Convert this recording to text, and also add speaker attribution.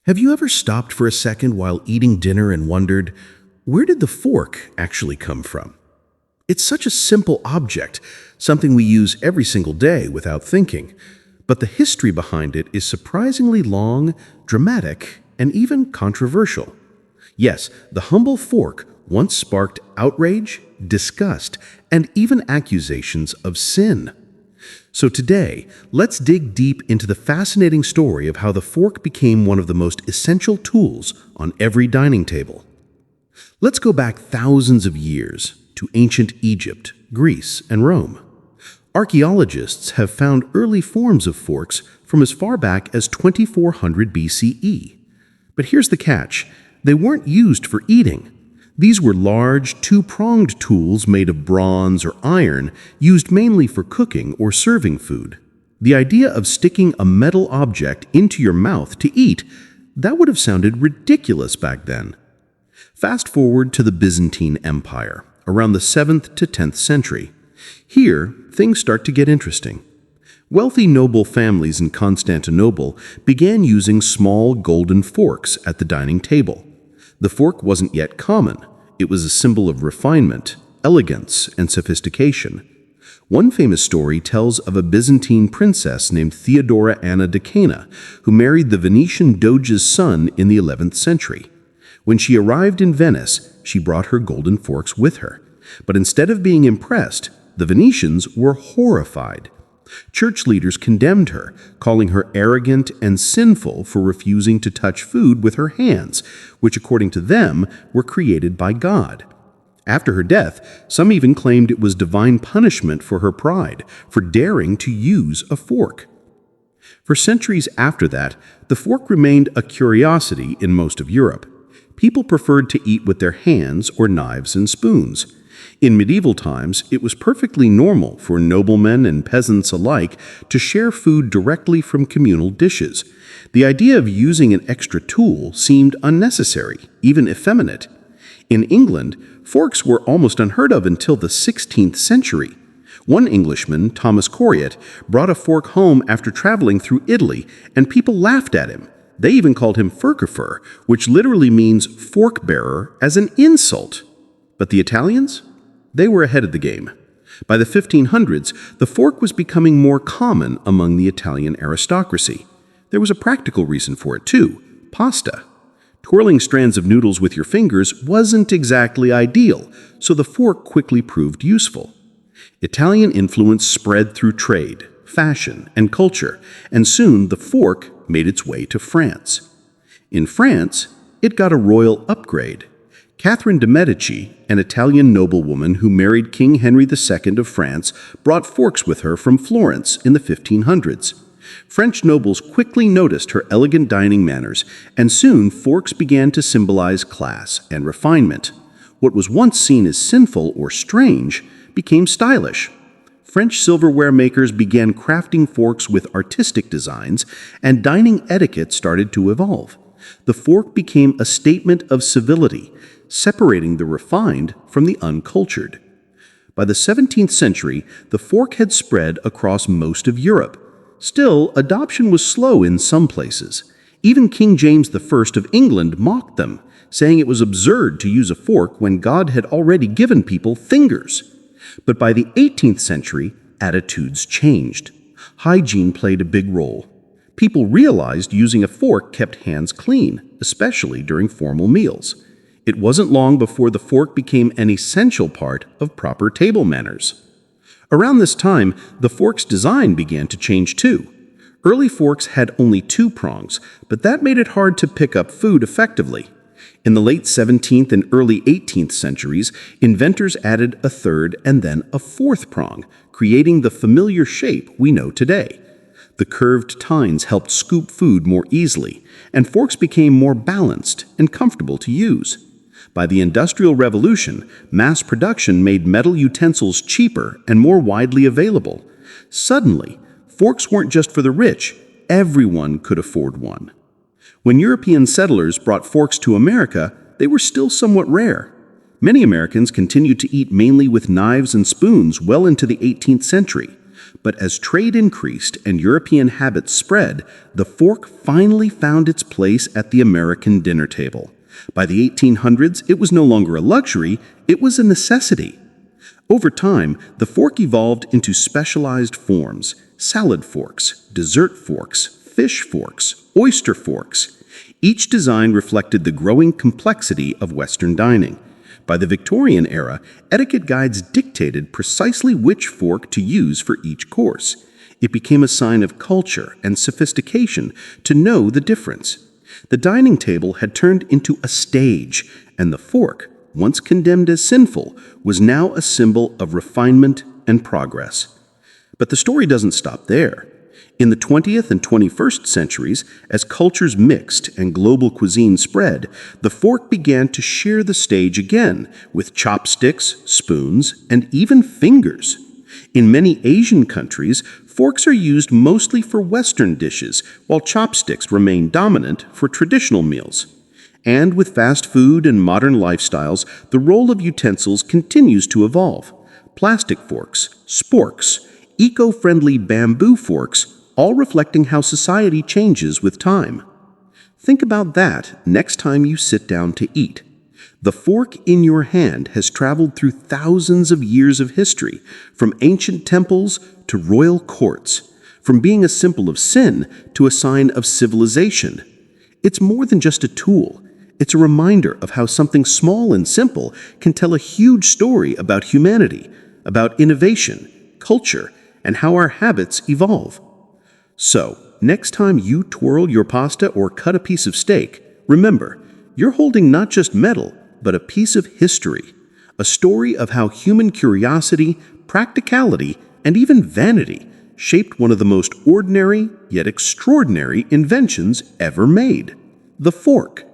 Speaker 1: Have you ever stopped for a second while eating dinner and wondered, where did the fork actually come from? It's such a simple object, something we use every single day without thinking. But the history behind it is surprisingly long, dramatic, and even controversial. Yes, the humble fork once sparked outrage, disgust, and even accusations of sin. So today, let's dig deep into the fascinating story of how the fork became one of the most essential tools on every dining table. Let's go back thousands of years to ancient Egypt, Greece, and Rome. Archaeologists have found early forms of forks from as far back as 2400 BCE. But here's the catch: they weren't used for eating. These were large, two-pronged tools made of bronze or iron, used mainly for cooking or serving food. The idea of sticking a metal object into your mouth to eat, that would have sounded ridiculous back then. Fast forward to the Byzantine Empire, around the 7th to 10th century. Here, things start to get interesting. Wealthy noble families in Constantinople began using small golden forks at the dining table. The fork wasn't yet common. It was a symbol of refinement, elegance, and sophistication. One famous story tells of a Byzantine princess named Theodora Anna Decana, who married the Venetian doge's son in the 11th century. When she arrived in Venice, she brought her golden forks with her. But instead of being impressed, the Venetians were horrified. Church leaders condemned her, calling her arrogant and sinful for refusing to touch food with her hands, which according to them were created by God. After her death, some even claimed it was divine punishment for her pride, for daring to use a fork. For centuries after that, the fork remained a curiosity in most of Europe. People preferred to eat with their hands or knives and spoons. In medieval times, it was perfectly normal for noblemen and peasants alike to share food directly from communal dishes. The idea of using an extra tool seemed unnecessary, even effeminate. In England, forks were almost unheard of until the 16th century. One Englishman, Thomas Coriat, brought a fork home after traveling through Italy, and people laughed at him. They even called him Furcifer, which literally means fork bearer, as an insult. But the Italians? They were ahead of the game. By the 1500s, the fork was becoming more common among the Italian aristocracy. There was a practical reason for it too: pasta. Twirling strands of noodles with your fingers wasn't exactly ideal, so the fork quickly proved useful. Italian influence spread through trade, fashion, and culture, and soon the fork made its way to France. In France, it got a royal upgrade. Catherine de' Medici, an Italian noblewoman who married King Henry II of France, brought forks with her from Florence in the 1500s. French nobles quickly noticed her elegant dining manners, and soon forks began to symbolize class and refinement. What was once seen as sinful or strange became stylish. French silverware makers began crafting forks with artistic designs, and dining etiquette started to evolve. The fork became a statement of civility, separating the refined from the uncultured. By the 17th century, the fork had spread across most of Europe. Still, adoption was slow in some places. Even King James I of England mocked them, saying it was absurd to use a fork when God had already given people fingers. But by the 18th century, attitudes changed. Hygiene played a big role. People realized using a fork kept hands clean, especially during formal meals. It wasn't long before the fork became an essential part of proper table manners. Around this time, the fork's design began to change too. Early forks had only two prongs, but that made it hard to pick up food effectively. In the late 17th and early 18th centuries, inventors added a third and then a fourth prong, creating the familiar shape we know today. The curved tines helped scoop food more easily, and forks became more balanced and comfortable to use. By the Industrial Revolution, mass production made metal utensils cheaper and more widely available. Suddenly, forks weren't just for the rich, everyone could afford one. When European settlers brought forks to America, they were still somewhat rare. Many Americans continued to eat mainly with knives and spoons well into the 18th century. But as trade increased and European habits spread, the fork finally found its place at the American dinner table. By the 1800s, it was no longer a luxury, it was a necessity. Over time, the fork evolved into specialized forms: salad forks, dessert forks, fish forks, oyster forks. Each design reflected the growing complexity of Western dining. By the Victorian era, etiquette guides dictated precisely which fork to use for each course. It became a sign of culture and sophistication to know the difference. The dining table had turned into a stage, and the fork, once condemned as sinful, was now a symbol of refinement and progress. But the story doesn't stop there. In the 20th and 21st centuries, as cultures mixed and global cuisine spread, the fork began to share the stage again, with chopsticks, spoons, and even fingers. In many Asian countries, forks are used mostly for Western dishes, while chopsticks remain dominant for traditional meals. And with fast food and modern lifestyles, the role of utensils continues to evolve. Plastic forks, sporks, eco-friendly bamboo forks, all reflecting how society changes with time. Think about that next time you sit down to eat. The fork in your hand has traveled through thousands of years of history, from ancient temples to royal courts, from being a symbol of sin to a sign of civilization. It's more than just a tool. It's a reminder of how something small and simple can tell a huge story about humanity, about innovation, culture, and how our habits evolve. So, next time you twirl your pasta or cut a piece of steak, remember, you're holding not just metal, but a piece of history, a story of how human curiosity, practicality, and even vanity shaped one of the most ordinary yet extraordinary inventions ever made: the fork.